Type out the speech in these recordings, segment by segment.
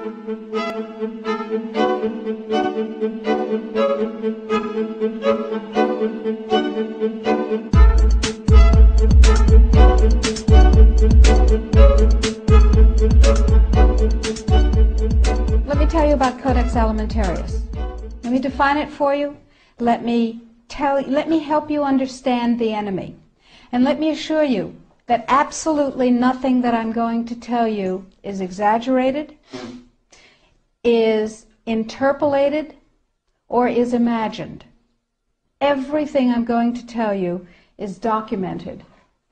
Let me tell you about Codex Alimentarius. Let me define it for you. Let me help you understand the enemy. And let me assure you that absolutely nothing that I'm going to tell you is exaggerated, is interpolated, or is imagined. Everything I'm going to tell you is documented.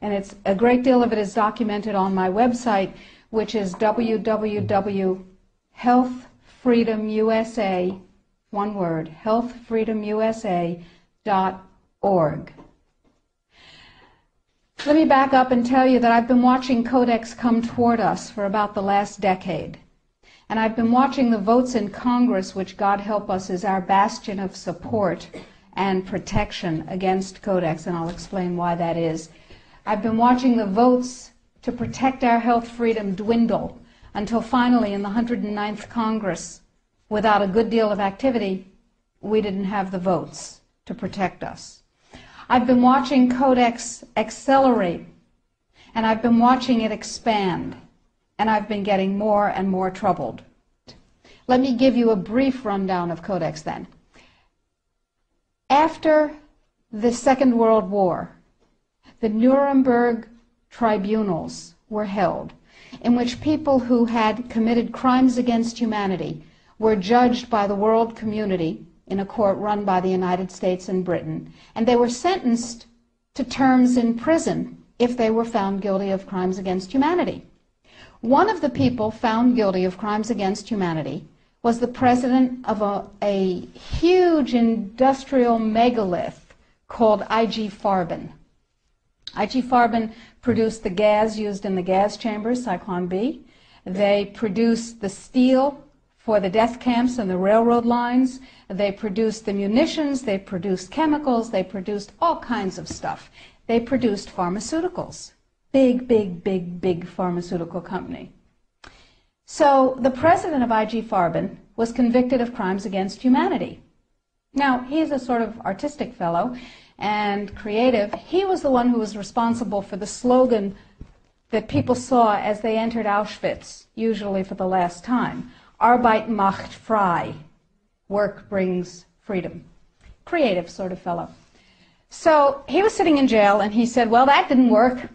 And it's a great deal of it is documented on my website, which is www.healthfreedomusa, one word, healthfreedomusa.org. Let me back up and tell you that I've been watching Codex come toward us for about the last decade. And I've been watching the votes in Congress, which, God help us, is our bastion of support and protection against Codex, and I'll explain why that is. I've been watching the votes to protect our health freedom dwindle until finally in the 109th Congress, without a good deal of activity, we didn't have the votes to protect us. I've been watching Codex accelerate, and I've been watching it expand, and I've been getting more and more troubled. Let me give you a brief rundown of Codex then. After the Second World War, the Nuremberg tribunals were held, in which people who had committed crimes against humanity were judged by the world community in a court run by the United States and Britain, and they were sentenced to terms in prison if they were found guilty of crimes against humanity. One of the people found guilty of crimes against humanity was the president of a huge industrial megalith called I.G. Farben. I.G. Farben produced the gas used in the gas chambers, Cyclone B. They produced the steel for the death camps and the railroad lines. They produced the munitions. They produced chemicals. They produced all kinds of stuff. They produced pharmaceuticals. Big, big, big, big pharmaceutical company. So the president of I.G. Farben was convicted of crimes against humanity. Now, he's a sort of artistic fellow and creative. He was the one who was responsible for the slogan that people saw as they entered Auschwitz, usually for the last time. Arbeit macht frei. Work brings freedom. Creative sort of fellow. So he was sitting in jail and he said, well, that didn't work.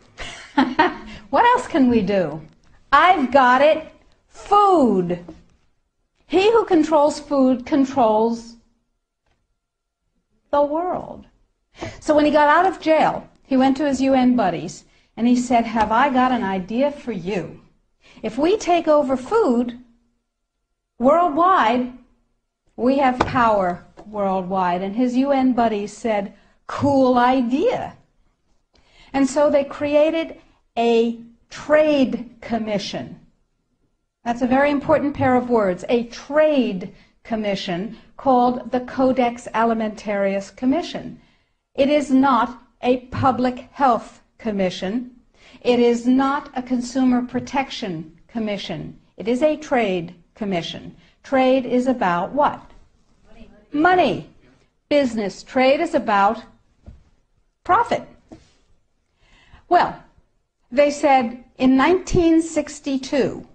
What else can we do? I've got it. Food. He who controls food controls the world. So when he got out of jail, he went to his UN buddies and he said, have I got an idea for you? If we take over food worldwide, we have power worldwide. And his UN buddies said, cool idea. And so they created a trade commission. That's a very important pair of words, a trade commission called the Codex Alimentarius Commission. It is not a public health commission. It is not a consumer protection commission. It is a trade commission. Trade is about what? Money. Business. Trade is about profit. Well, they said in 1962,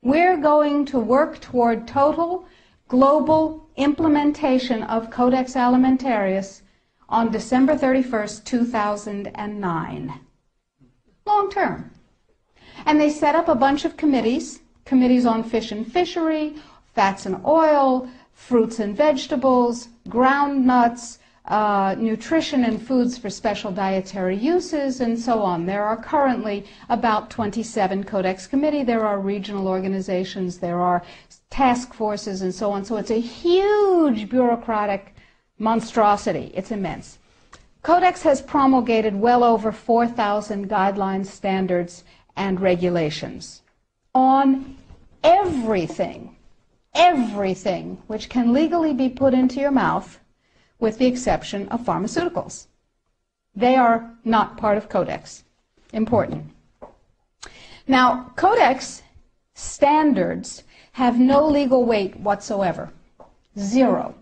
we're going to work toward total global implementation of Codex Alimentarius on December 31st, 2009. Long term. And they set up a bunch of committees, committees on fish and fishery, fats and oil, fruits and vegetables, ground nuts, nutrition and foods for special dietary uses, and so on. There are currently about 27 Codex committee. There are regional organizations. There are task forces and so on. So it's a huge bureaucratic monstrosity. It's immense. Codex has promulgated well over 4,000 guidelines, standards, and regulations on everything which can legally be put into your mouth, with the exception of pharmaceuticals. They are not part of Codex. Important. Now, Codex standards have no legal weight whatsoever. Zero.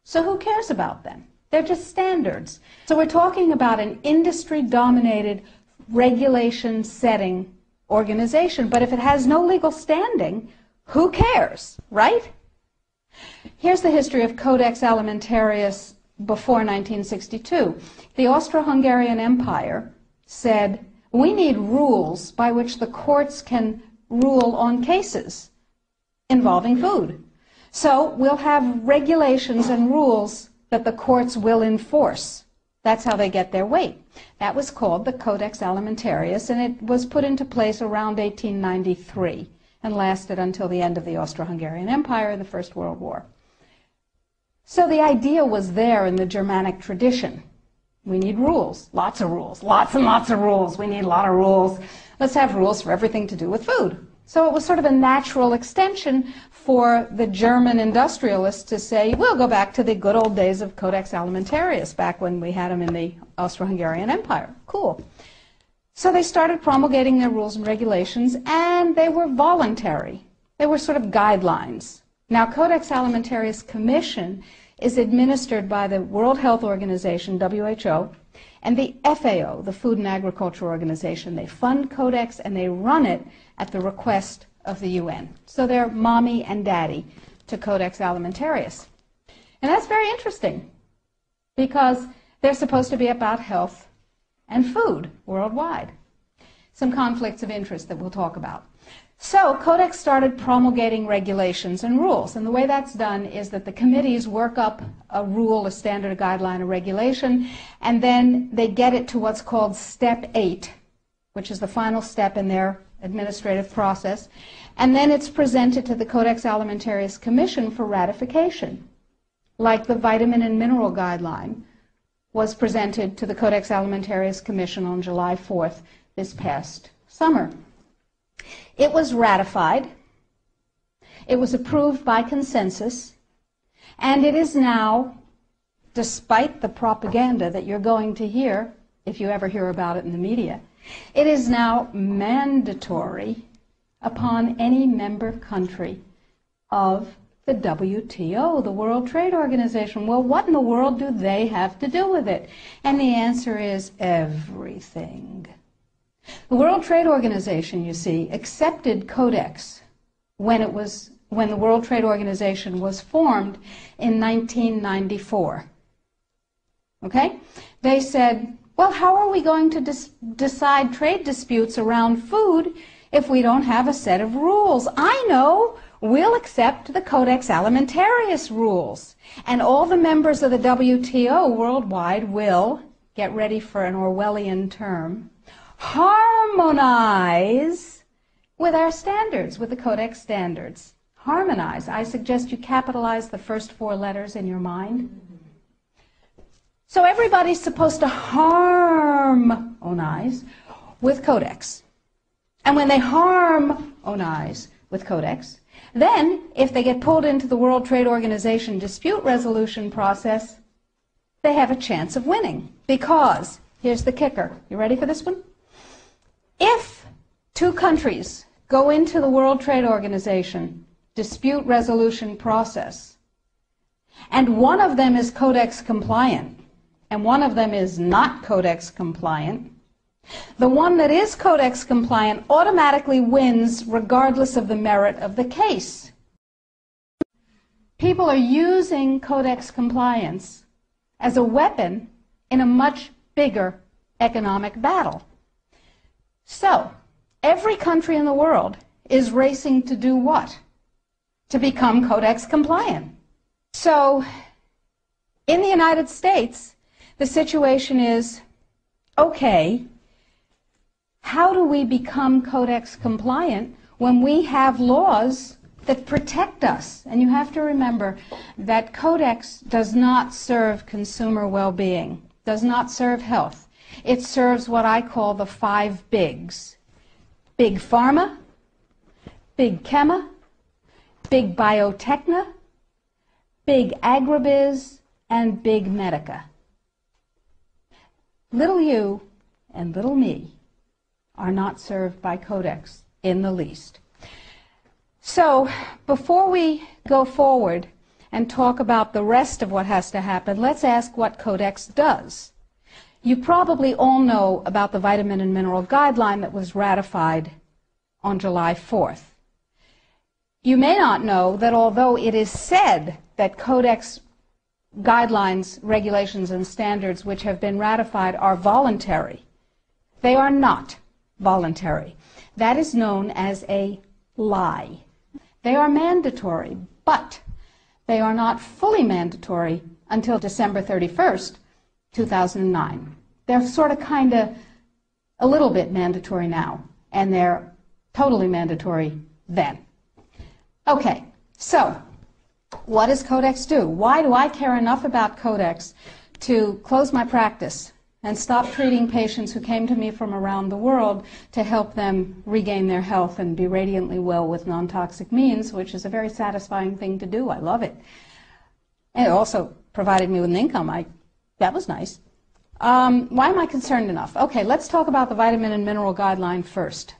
So who cares about them? They're just standards. So we're talking about an industry-dominated, regulation-setting organization. But if it has no legal standing, who cares, right? Here's the history of Codex Alimentarius before 1962. The Austro-Hungarian Empire said, we need rules by which the courts can rule on cases involving food. So we'll have regulations and rules that the courts will enforce. That's how they get their weight. That was called the Codex Alimentarius, and it was put into place around 1893 and lasted until the end of the Austro-Hungarian Empire, the First World War. So the idea was there in the Germanic tradition. We need rules, lots of rules, lots and lots of rules. We need a lot of rules. Let's have rules for everything to do with food. So it was sort of a natural extension for the German industrialists to say, we'll go back to the good old days of Codex Alimentarius, back when we had them in the Austro-Hungarian Empire. Cool. So they started promulgating their rules and regulations, and they were voluntary. They were sort of guidelines. Now, Codex Alimentarius Commission is administered by the World Health Organization, WHO, and the FAO, the Food and Agriculture Organization. They fund Codex, and they run it at the request of the UN. So they're mommy and daddy to Codex Alimentarius. And that's very interesting, because they're supposed to be about health and food worldwide. Some conflicts of interest that we'll talk about. So Codex started promulgating regulations and rules, and the way that's done is that the committees work up a rule, a standard, a guideline, a regulation, and then they get it to what's called Step 8, which is the final step in their administrative process, and then it's presented to the Codex Alimentarius Commission for ratification, like the Vitamin and Mineral Guideline was presented to the Codex Alimentarius Commission on July 4th this past summer. It was ratified, it was approved by consensus, and it is now, despite the propaganda that you're going to hear, if you ever hear about it in the media, it is now mandatory upon any member country of the WTO, the World Trade Organization. Well, what in the world do they have to do with it? And the answer is everything. The World Trade Organization, you see, accepted Codex when the World Trade Organization was formed in 1994. Okay? They said, well, how are we going to decide trade disputes around food if we don't have a set of rules? I know. We'll accept the Codex Alimentarius rules. And all the members of the WTO worldwide will, get ready for an Orwellian term, harmonize with our standards, with the Codex standards. Harmonize. I suggest you capitalize the first 4 letters in your mind. So everybody's supposed to harmonize with Codex. And when they harmonize with Codex, then if they get pulled into the World Trade Organization dispute resolution process, they have a chance of winning. Because, here's the kicker. You ready for this one? If 2 countries go into the World Trade Organization dispute resolution process, and one of them is Codex compliant, and one of them is not Codex compliant, the one that is Codex compliant automatically wins regardless of the merit of the case. People are using Codex compliance as a weapon in a much bigger economic battle. So, every country in the world is racing to do what? To become Codex compliant. So, in the United States, the situation is, okay, how do we become Codex compliant when we have laws that protect us? And you have to remember that Codex does not serve consumer well-being, does not serve health. It serves what I call the 5 bigs. Big Pharma, Big Chema, Big Biotechna, Big Agribiz, and Big Medica. Little you and little me are not served by Codex in the least. So before we go forward and talk about the rest of what has to happen, let's ask what Codex does. You probably all know about the vitamin and mineral guideline that was ratified on July 4th. You may not know that although it is said that Codex guidelines, regulations, and standards which have been ratified are voluntary, they are not voluntary. That is known as a lie. They are mandatory, but they are not fully mandatory until December 31st, 2009. They're sort of kind of a little bit mandatory now, and they're totally mandatory then. Okay, so what does Codex do? Why do I care enough about Codex to close my practice and stop treating patients who came to me from around the world to help them regain their health and be radiantly well with non-toxic means, which is a very satisfying thing to do. I love it. And it also provided me with an income. That was nice. Why am I concerned enough? Okay, let's talk about the vitamin and mineral guideline first.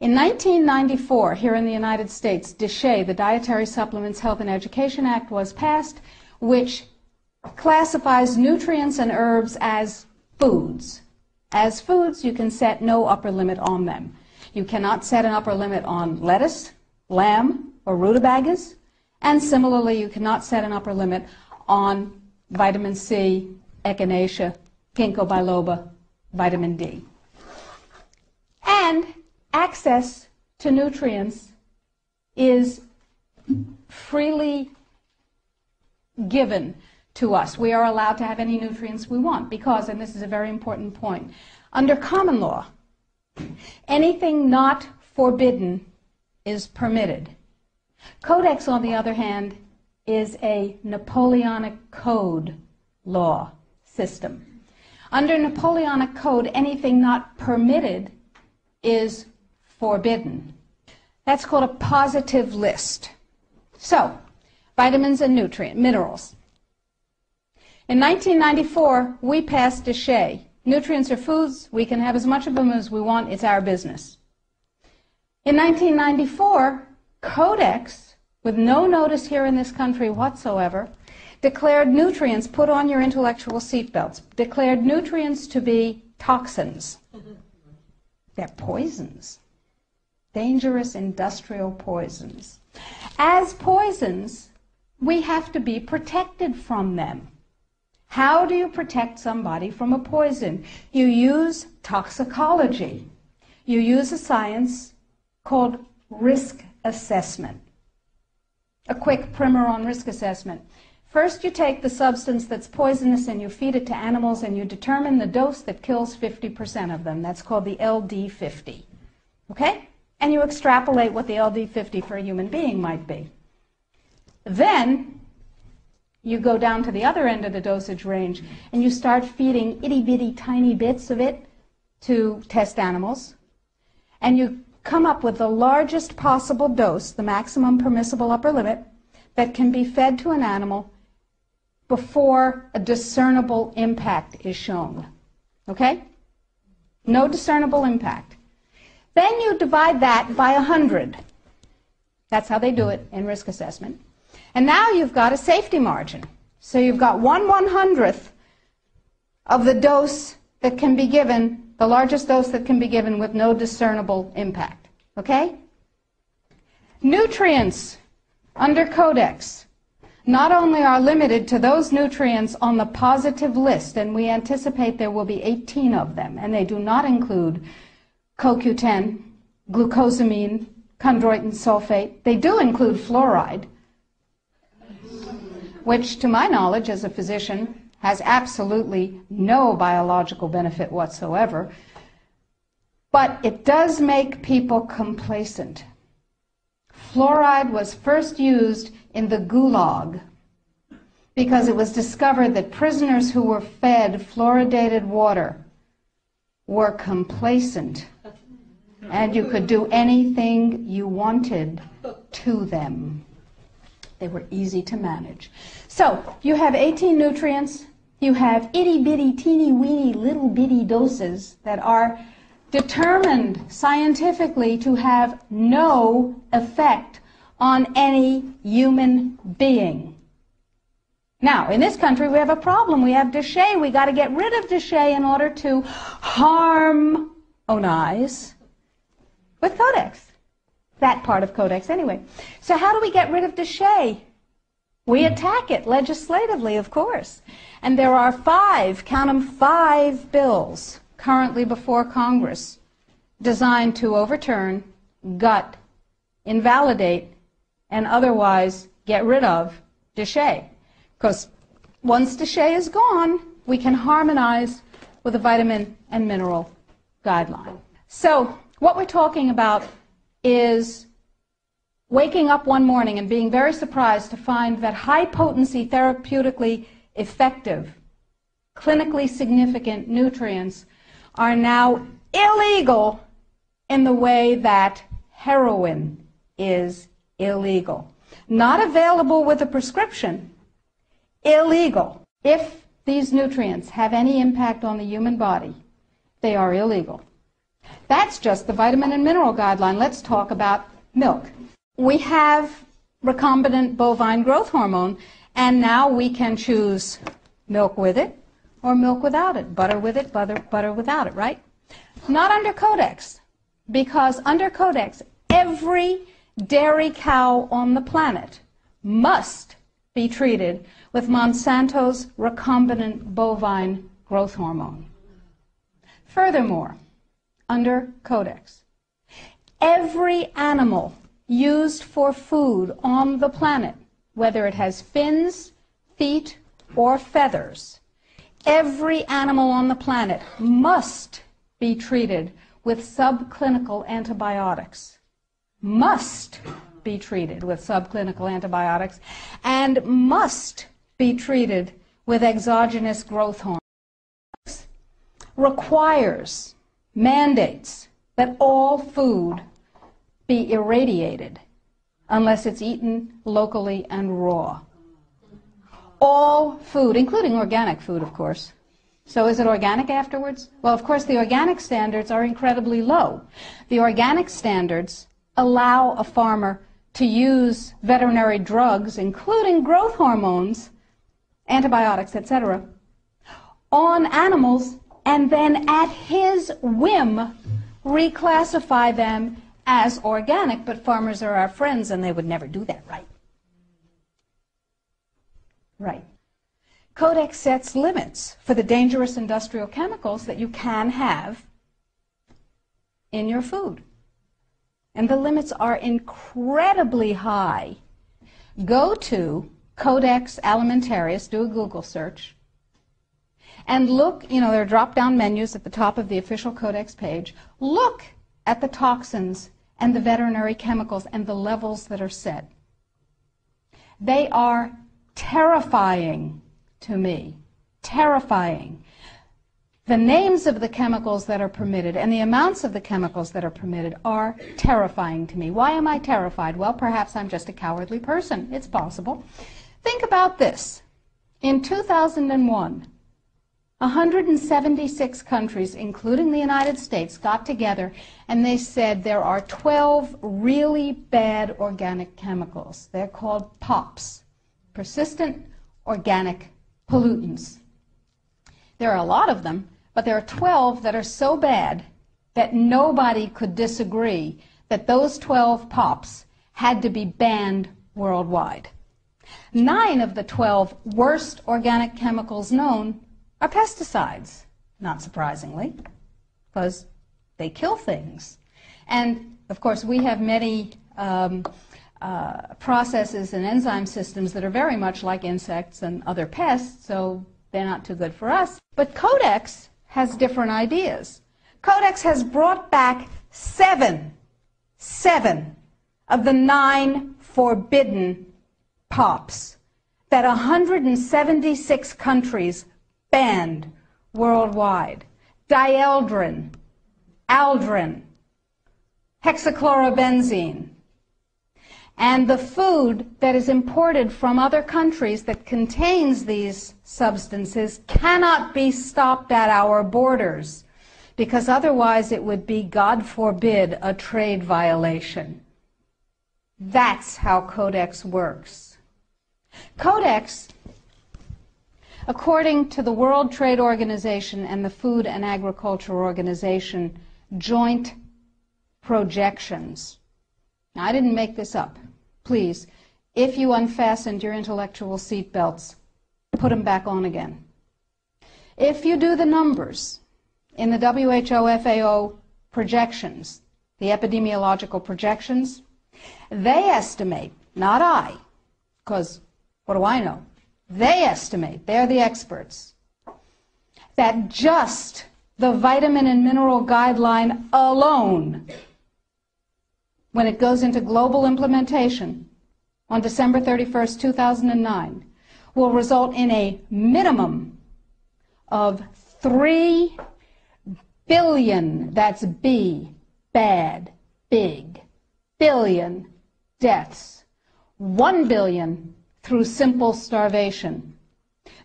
In 1994, here in the United States, DSHEA, the Dietary Supplements, Health and Education Act, was passed, which classifies nutrients and herbs as foods. As foods, you can set no upper limit on them. You cannot set an upper limit on lettuce, lamb, or rutabagas, and similarly, you cannot set an upper limit on vitamin C, echinacea, ginkgo biloba, vitamin D. And access to nutrients is freely given to us. We are allowed to have any nutrients we want because, and this is a very important point, under common law, anything not forbidden is permitted. Codex, on the other hand, is a Napoleonic Code law system. Under Napoleonic Code, anything not permitted is forbidden. That's called a positive list. So, vitamins and minerals. In 1994, we passed DSHEA. Nutrients are foods. We can have as much of them as we want. It's our business. In 1994, Codex, with no notice here in this country whatsoever, declared nutrients, put on your intellectual seatbelts, declared nutrients to be toxins. They're poisons. Dangerous industrial poisons. As poisons, we have to be protected from them. How do you protect somebody from a poison? You use toxicology. You use a science called risk assessment. A quick primer on risk assessment. First, you take the substance that's poisonous and you feed it to animals and you determine the dose that kills 50% of them. That's called the LD50. Okay? And you extrapolate what the LD50 for a human being might be. Then, you go down to the other end of the dosage range and you start feeding itty-bitty tiny bits of it to test animals. And you come up with the largest possible dose, the maximum permissible upper limit, that can be fed to an animal before a discernible impact is shown. Okay? No discernible impact. Then you divide that by 100. That's how they do it in risk assessment. And now you've got a safety margin. So you've got 1/100th of the dose that can be given, the largest dose that can be given with no discernible impact. Okay? Nutrients under Codex not only are limited to those nutrients on the positive list, and we anticipate there will be 18 of them, and they do not include CoQ10, glucosamine, chondroitin sulfate. They do include fluoride, which, to my knowledge as a physician, has absolutely no biological benefit whatsoever. But it does make people complacent. Fluoride was first used in the Gulag because it was discovered that prisoners who were fed fluoridated water were complacent and you could do anything you wanted to them. They were easy to manage. So you have 18 nutrients. You have itty-bitty, teeny-weeny, little-bitty doses that are determined scientifically to have no effect on any human being. Now, in this country, we have a problem. We have déchets. We got to get rid of déchets in order to harmonize with Codex. That part of Codex, anyway. So how do we get rid of déchets? We attack it legislatively, of course. And there are 5, count them, 5 bills currently before Congress designed to overturn, gut, invalidate, and otherwise get rid of déchet. Because once déchet is gone, we can harmonize with the vitamin and mineral guideline. So what we're talking about is waking up one morning and being very surprised to find that high-potency, therapeutically effective, clinically significant nutrients are now illegal in the way that heroin is illegal. Not available with a prescription, illegal. If these nutrients have any impact on the human body, they are illegal. That's just the vitamin and mineral guideline. Let's talk about milk. We have recombinant bovine growth hormone, and now we can choose milk with it or milk without it, butter with it, butter without it, right? Not under Codex, because under Codex, every dairy cow on the planet must be treated with Monsanto's recombinant bovine growth hormone. Furthermore, under Codex, every animal used for food on the planet, whether it has fins, feet, or feathers, every animal on the planet must be treated with subclinical antibiotics. Must be treated with subclinical antibiotics and must be treated with exogenous growth hormone. Requires, mandates that all food be irradiated unless it's eaten locally and raw. All food, including organic food, of course. So is it organic afterwards? Well, of course, the organic standards are incredibly low. The organic standards allow a farmer to use veterinary drugs, including growth hormones, antibiotics, etc., on animals, and then at his whim reclassify them as organic, but farmers are our friends and they would never do that, right? Right. Codex sets limits for the dangerous industrial chemicals that you can have in your food. And the limits are incredibly high. Go to Codex Alimentarius, do a Google search, and look, there are drop-down menus at the top of the official Codex page. Look at the toxins and the veterinary chemicals and the levels that are set. They are terrifying to me. Terrifying. The names of the chemicals that are permitted and the amounts of the chemicals that are permitted are terrifying to me. Why am I terrified? Well, perhaps I'm just a cowardly person. It's possible. Think about this. In 2001, 176 countries, including the United States, got together and they said there are 12 really bad organic chemicals. They're called POPs, persistent organic pollutants. There are a lot of them, but there are 12 that are so bad that nobody could disagree that those 12 POPs had to be banned worldwide. 9 of the 12 worst organic chemicals known are pesticides, not surprisingly, because they kill things. And, of course, we have many processes and enzyme systems that are very much like insects and other pests, so they're not too good for us. But Codex has different ideas. Codex has brought back 7 of the 9 forbidden POPs that 176 countries banned worldwide. Dieldrin, aldrin, hexachlorobenzene. And the food that is imported from other countries that contains these substances cannot be stopped at our borders because otherwise it would be, God forbid, a trade violation. That's how Codex works. Codex, according to the World Trade Organization and the Food and Agriculture Organization, joint projections. Now, I didn't make this up. Please, if you unfastened your intellectual seatbelts, put them back on again. If you do the numbers in the WHO-FAO projections, the epidemiological projections, they estimate, not I, because what do I know? They estimate, they're the experts, that just the vitamin and mineral guideline alone, when it goes into global implementation on December 31st, 2009, will result in a minimum of 3 billion, that's B, bad, big, billion deaths. 1 billion through simple starvation.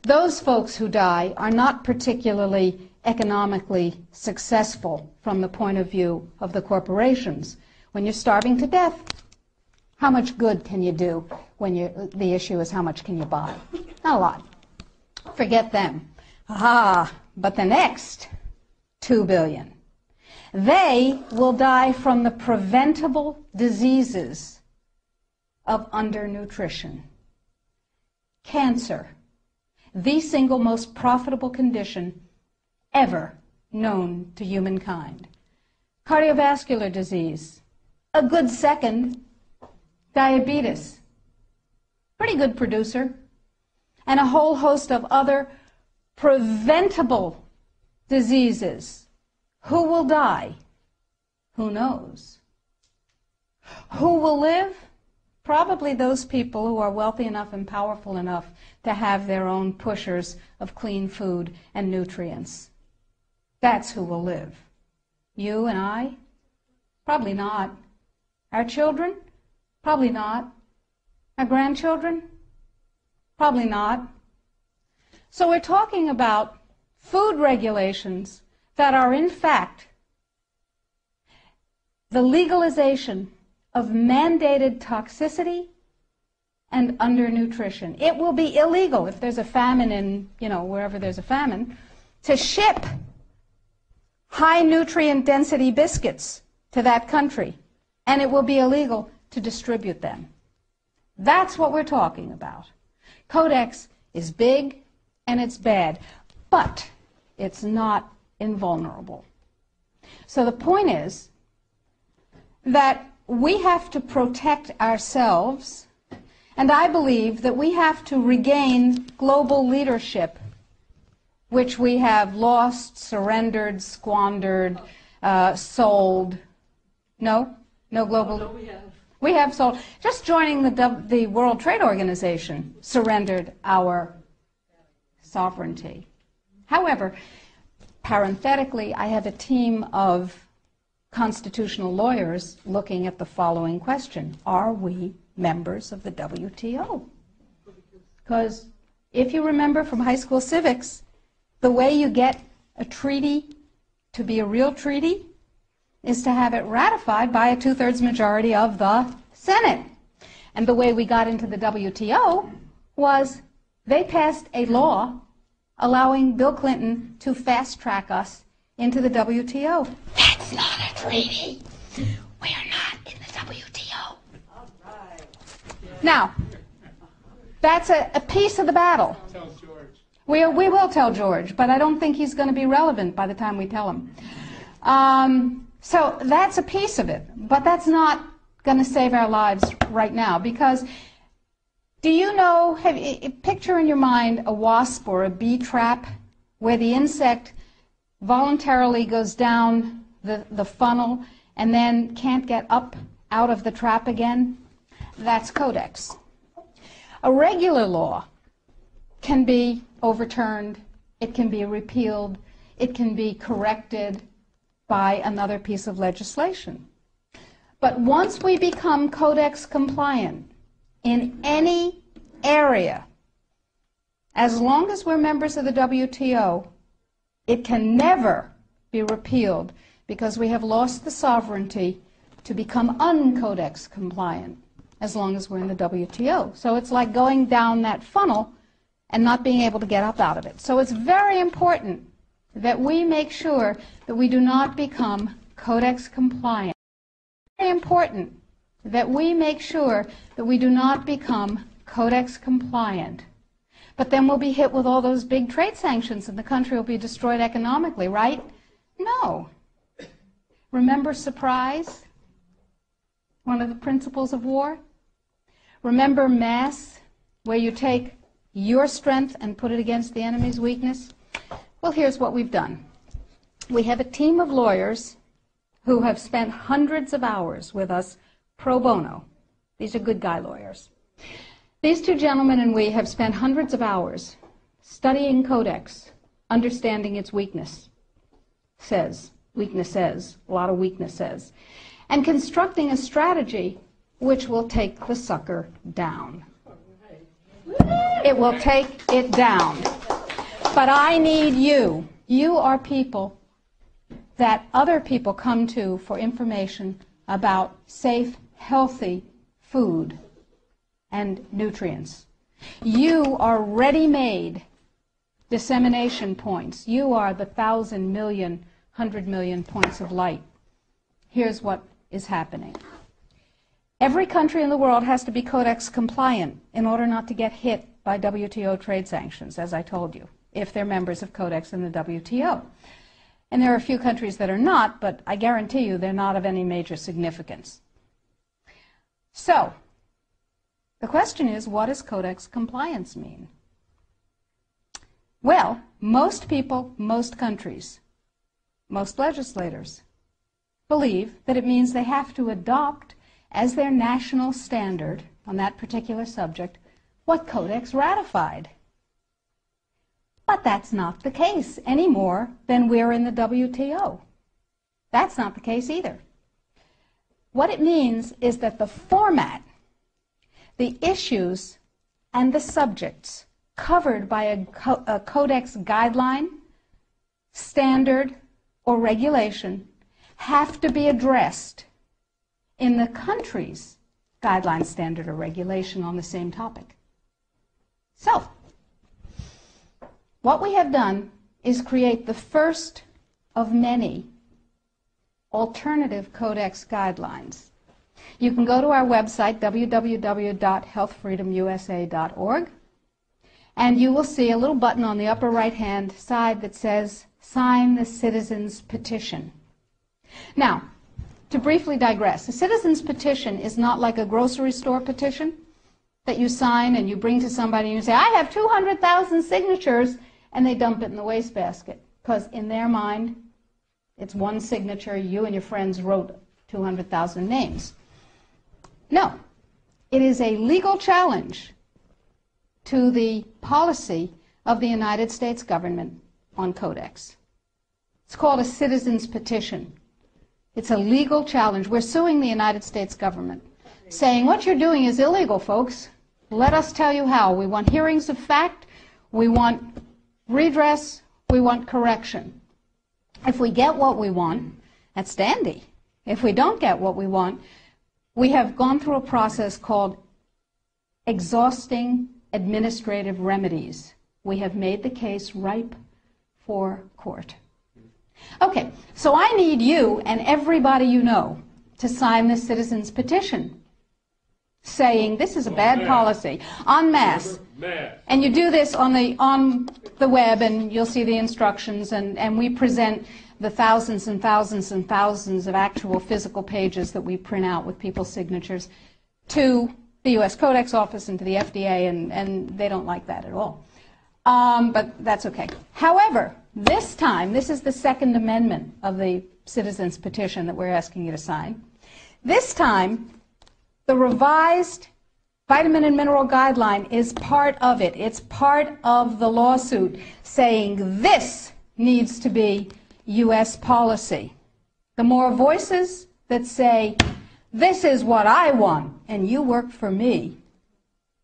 Those folks who die are not particularly economically successful from the point of view of the corporations. When you're starving to death, how much good can you do when the issue is how much can you buy? Not a lot. Forget them. But the next 2 billion, they will die from the preventable diseases of undernutrition. Cancer, the single most profitable condition ever known to humankind. Cardiovascular disease, a good second. Diabetes, pretty good producer. And a whole host of other preventable diseases. Who will die? Who knows? Who will live? Probably those people who are wealthy enough and powerful enough to have their own pushers of clean food and nutrients. That's who will live. You and I? Probably not. Our children? Probably not. Our grandchildren? Probably not. So we're talking about food regulations that are in fact the legalization of mandated toxicity and undernutrition. It will be illegal if there's a famine in, wherever there's a famine, to ship high nutrient density biscuits to that country, and it will be illegal to distribute them. That's what we're talking about. Codex is big and it's bad, but it's not invulnerable. So the point is that we have to protect ourselves, and I believe that we have to regain global leadership, which we have lost, surrendered, squandered, sold. No global. No, we have sold. Just joining the World Trade Organization surrendered our sovereignty. However, parenthetically, I have a team of constitutional lawyers looking at the following question. Are we members of the WTO? Because if you remember from high school civics, the way you get a treaty to be a real treaty is to have it ratified by a 2/3 majority of the Senate. And the way we got into the WTO was they passed a law allowing Bill Clinton to fast-track us into the WTO. That's not a treaty. We are not in the WTO. all right. Now, that's a piece of the battle. Tell George. We will tell George, but I don't think he's going to be relevant by the time we tell him. So that's a piece of it, but that's not going to save our lives right now, because do you know, picture in your mind a wasp or a bee trap where the insect voluntarily goes down the funnel and then can't get up out of the trap again? That's Codex. A regular law can be overturned, it can be repealed, it can be corrected by another piece of legislation. But once we become Codex compliant in any area, as long as we're members of the WTO, it can never be repealed because we have lost the sovereignty to become un-Codex compliant as long as we're in the WTO. So it's like going down that funnel and not being able to get up out of it. So it's very important that we make sure that we do not become Codex compliant. Very important that we make sure that we do not become Codex compliant. But then we'll be hit with all those big trade sanctions and the country will be destroyed economically, right? No. Remember surprise? One of the principles of war? Remember mass, where you take your strength and put it against the enemy's weakness? Well, here's what we've done. We have a team of lawyers who have spent hundreds of hours with us pro bono. These are good guy lawyers. These two gentlemen and we have spent hundreds of hours studying Codex, understanding its weaknesses, a lot of weaknesses, and constructing a strategy which will take the sucker down. It will take it down. But I need you. You are people that other people come to for information about safe, healthy food and nutrients. You are ready-made dissemination points. You are the 1,000 million, 100 million points of light. Here's what is happening. Every country in the world has to be Codex compliant in order not to get hit by WTO trade sanctions, as I told you, if they're members of Codex in the WTO. And there are a few countries that are not, but I guarantee you they're not of any major significance. So, the question is, what does Codex compliance mean? Well, most people, most countries, most legislators believe that it means they have to adopt as their national standard on that particular subject what Codex ratified. But that's not the case any more than we're in the WTO. That's not the case either. What it means is that the format, the issues, and the subjects covered by a Codex guideline, standard, or regulation have to be addressed in the country's guideline, standard, or regulation on the same topic. So, what we have done is create the first of many alternative Codex guidelines. You can go to our website, www.healthfreedomusa.org, and you will see a little button on the upper right-hand side that says, Sign the Citizen's Petition. Now, to briefly digress, a citizen's petition is not like a grocery store petition that you sign and you bring to somebody and you say, I have 200,000 signatures, and they dump it in the wastebasket, because in their mind, it's one signature, you and your friends wrote 200,000 names. No, it is a legal challenge to the policy of the United States government on Codex. It's called a citizen's petition. It's a legal challenge. We're suing the United States government, saying what you're doing is illegal, folks. Let us tell you how. We want hearings of fact. We want redress. We want correction. If we get what we want, that's dandy. If we don't get what we want, we have gone through a process called exhausting administrative remedies. We have made the case ripe for court. Okay, so I need you and everybody you know to sign this citizen's petition saying this is a bad policy, en masse. And you do this on the web, and you'll see the instructions, and we present the thousands and thousands and thousands of actual physical pages that we print out with people's signatures to the U.S. Codex Office and to the FDA, and they don't like that at all. But that's okay. However, this time, this is the Second Amendment of the Citizens Petition that we're asking you to sign. This time, the revised Vitamin and Mineral Guideline is part of it. It's part of the lawsuit saying this needs to be U.S. policy. The more voices that say, this is what I want, and you work for me,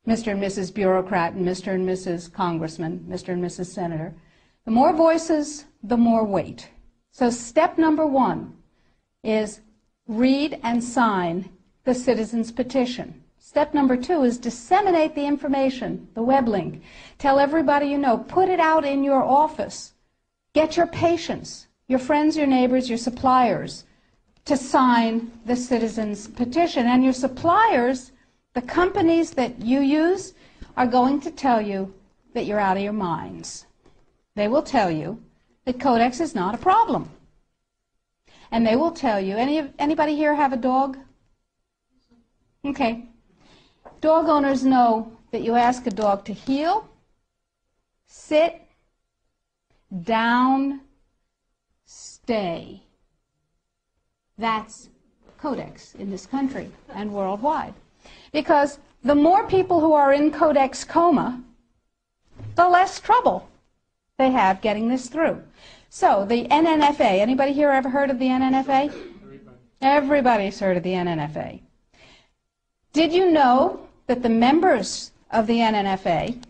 Mr. and Mrs. Bureaucrat and Mr. and Mrs. Congressman, Mr. and Mrs. Senator, the more voices, the more weight. So step number 1 is read and sign the citizen's petition. Step number 2 is disseminate the information, the web link. Tell everybody you know. Put it out in your office. Get your patients, your friends, your neighbors, your suppliers to sign the citizen's petition. And your suppliers, the companies that you use, are going to tell you that you're out of your minds. They will tell you that Codex is not a problem. And they will tell you, anybody here have a dog? Okay. Dog owners know that you ask a dog to heel, sit, down, stay. That's Codex in this country and worldwide. Because the more people who are in Codex coma, the less trouble they have getting this through. So the NNFA, anybody here ever heard of the NNFA? Everybody's heard of the NNFA. Did you know that the members of the NNFA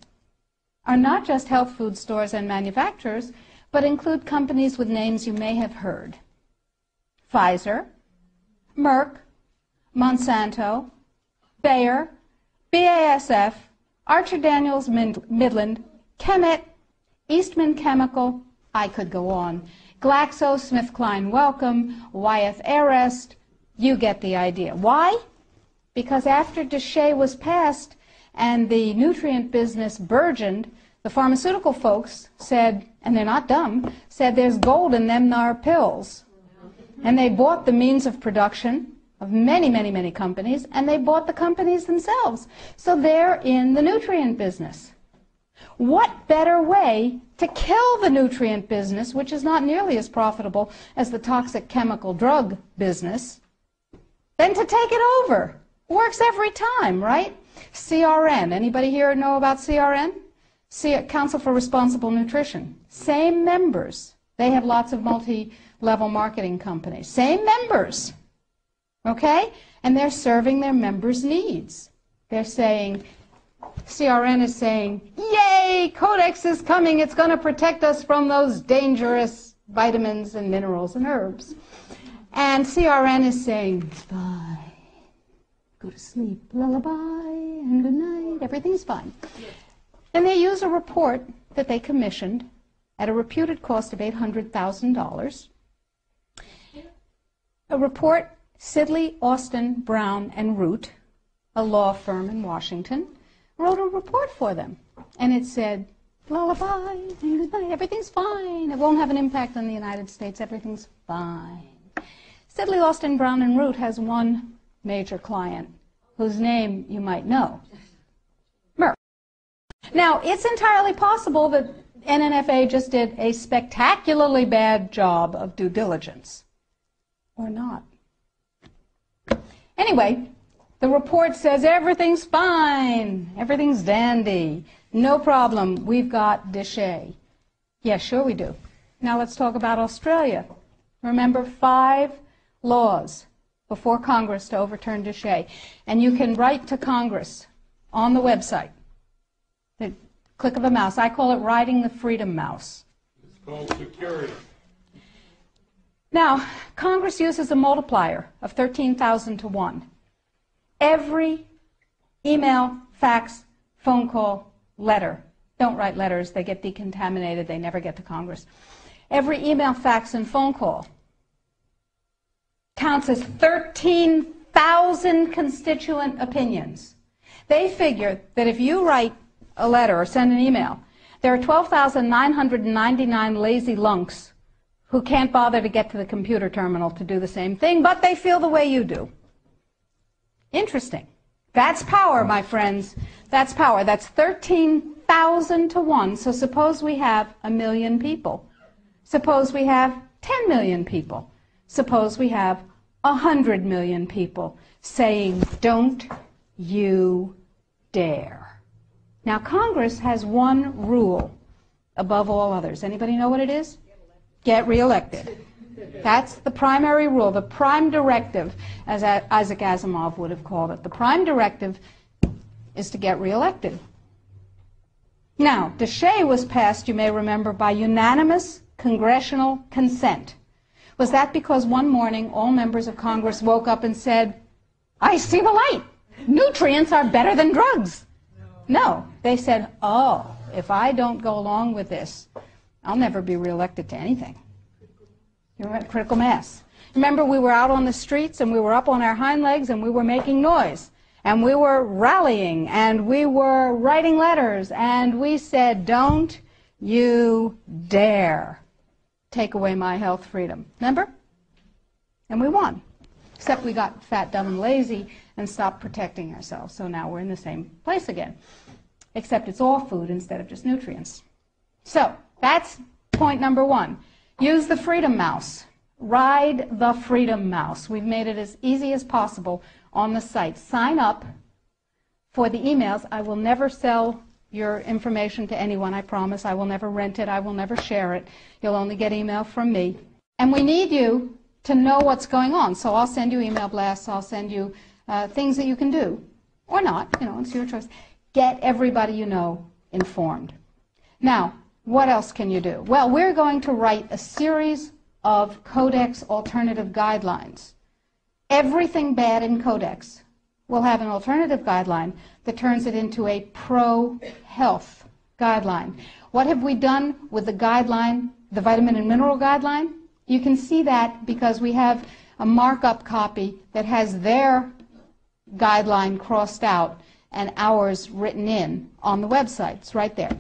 are not just health food stores and manufacturers, but include companies with names you may have heard? Pfizer, Merck, Monsanto, Bayer, BASF, Archer Daniels Midland, Chemet, Eastman Chemical, I could go on, GlaxoSmithKline Wellcome, Wyeth Arrest, you get the idea. Why? Because after DSHEA was passed and the nutrient business burgeoned, the pharmaceutical folks said, and they're not dumb, said there's gold in them thar pills. And they bought the means of production of many, many, many companies, and they bought the companies themselves. So they're in the nutrient business. What better way to kill the nutrient business, which is not nearly as profitable as the toxic chemical drug business, than to take it over? Works every time, right? CRN. Anybody here know about CRN? Council for Responsible Nutrition. Same members. They have lots of multi-level marketing companies. Same members. Okay? And they're serving their members' needs. They're saying, CRN is saying, yay, Codex is coming. It's going to protect us from those dangerous vitamins and minerals and herbs. And CRN is saying, it's fine. Go to sleep, lullaby, and good night. Everything's fine. And they use a report that they commissioned at a reputed cost of $800,000. A report, Sidley, Austin, Brown, and Root, a law firm in Washington, wrote a report for them. And it said, lullaby, and good night. Everything's fine. It won't have an impact on the United States. Everything's fine. Sidley, Austin, Brown, and Root has one major client whose name you might know, Merck. Now, it's entirely possible that NNFA just did a spectacularly bad job of due diligence, or not. Anyway, the report says everything's fine, everything's dandy, no problem, we've got DSHEA. Yeah, sure we do. Now let's talk about Australia. Remember, 5 laws before Congress to overturn DSHEA. And you can write to Congress on the website. The click of a mouse. I call it riding the freedom mouse. It's called security. Now, Congress uses a multiplier of 13,000 to 1. Every email, fax, phone call, letter. Don't write letters. They get decontaminated. They never get to Congress. Every email, fax, and phone call counts as 13,000 constituent opinions. They figure that if you write a letter or send an email, there are 12,999 lazy lunks who can't bother to get to the computer terminal to do the same thing, but they feel the way you do. Interesting. That's power, my friends. That's power. That's 13,000 to 1. So suppose we have 1 million people. Suppose we have 10 million people. Suppose we have 100 million people saying, don't you dare. Now, Congress has one rule above all others. Anybody know what it is? Get reelected. That's the primary rule, the prime directive, as Isaac Asimov would have called it. The prime directive is to get reelected. Now, DSHEA was passed, you may remember, by unanimous congressional consent. Was that because one morning all members of Congress woke up and said, I see the light. Nutrients are better than drugs. No. They said, oh, if I don't go along with this, I'll never be reelected to anything. You remember critical mass. Remember, we were out on the streets and we were up on our hind legs and we were making noise. And we were rallying and we were writing letters and we said, don't you dare take away my health freedom. Remember? And we won. Except we got fat, dumb, and lazy and stopped protecting ourselves. So now we're in the same place again. Except it's all food instead of just nutrients. So that's point number one. Use the freedom mouse. Ride the freedom mouse. We've made it as easy as possible on the site. Sign up for the emails. I will never sell your information to anyone, I promise. I will never rent it. I will never share it. You'll only get email from me. And we need you to know what's going on. So I'll send you email blasts. I'll send you things that you can do. Or not. You know, it's your choice. Get everybody you know informed. Now, what else can you do? Well, we're going to write a series of Codex alternative guidelines. Everything bad in Codex will have an alternative guideline that turns it into a pro-health guideline. What have we done with the guideline, the vitamin and mineral guideline? You can see that because we have a markup copy that has their guideline crossed out and ours written in on the website. It's right there.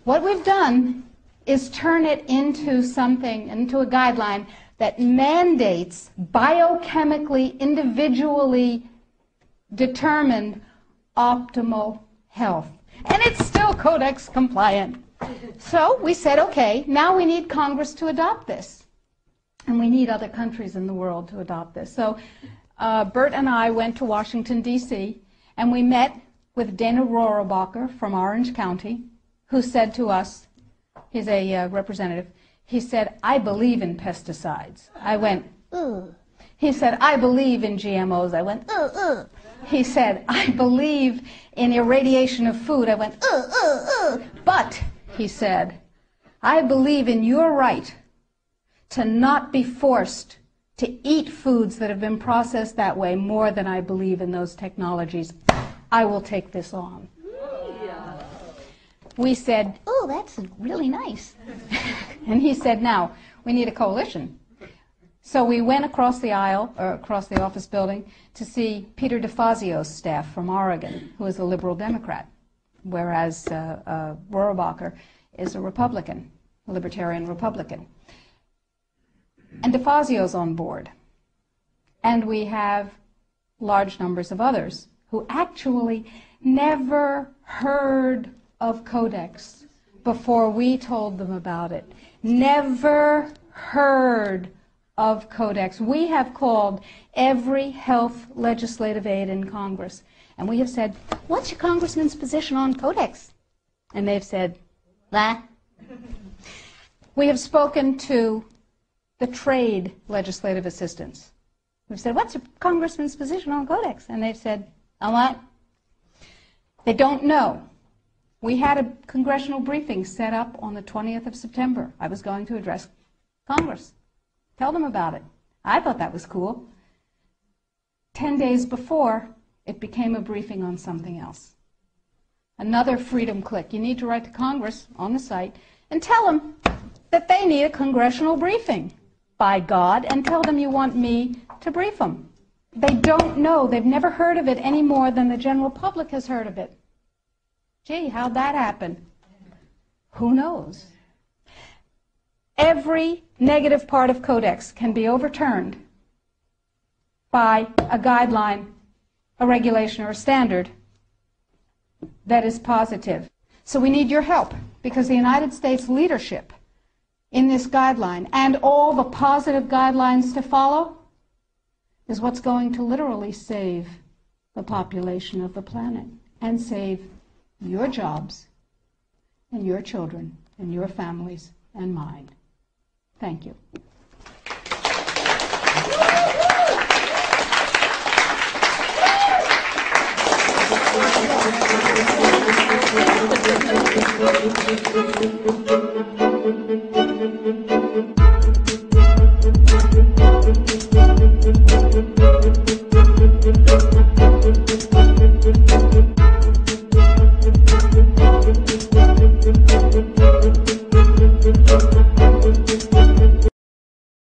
What we've done is turn it into something, into a guideline that mandates biochemically, individually determined optimal health. And it's still Codex compliant. So we said, okay, now we need Congress to adopt this. And we need other countries in the world to adopt this. So Bert and I went to Washington, D.C., and we met with Dana Rohrabacher from Orange County, who said to us, he's a representative, he said, I believe in pesticides. I went, ugh. He said, I believe in GMOs. I went, ugh, ugh. He said, I believe in irradiation of food. I went, ugh, ugh, ugh. But, he said, I believe in your right to not be forced to eat foods that have been processed that way more than I believe in those technologies. I will take this on. We said, oh, that's really nice. And he said, now, we need a coalition. So we went across the aisle, or across the office building, to see Peter DeFazio's staff from Oregon, who is a liberal Democrat, whereas Rohrabacher is a Republican, a libertarian Republican. And DeFazio's on board. And we have large numbers of others who actually never heard of Codex before we told them about it. Never heard of Codex. We have called every health legislative aide in Congress, and we have said, what's your congressman's position on Codex? And they've said, bah. We have spoken to the trade legislative assistants. We've said, what's your congressman's position on Codex? And they've said, a what? They don't know. We had a congressional briefing set up on the 20th of September. I was going to address Congress. Tell them about it. I thought that was cool. 10 days before, it became a briefing on something else. Another freedom click. You need to write to Congress on the site and tell them that they need a congressional briefing, by God, and tell them you want me to brief them. They don't know. They've never heard of it any more than the general public has heard of it. Gee, how'd that happen? Who knows? Every negative part of Codex can be overturned by a guideline, a regulation, or a standard that is positive. So we need your help, because the United States leadership in this guideline and all the positive guidelines to follow is what's going to literally save the population of the planet and save your jobs and your children and your families and mine. Thank you.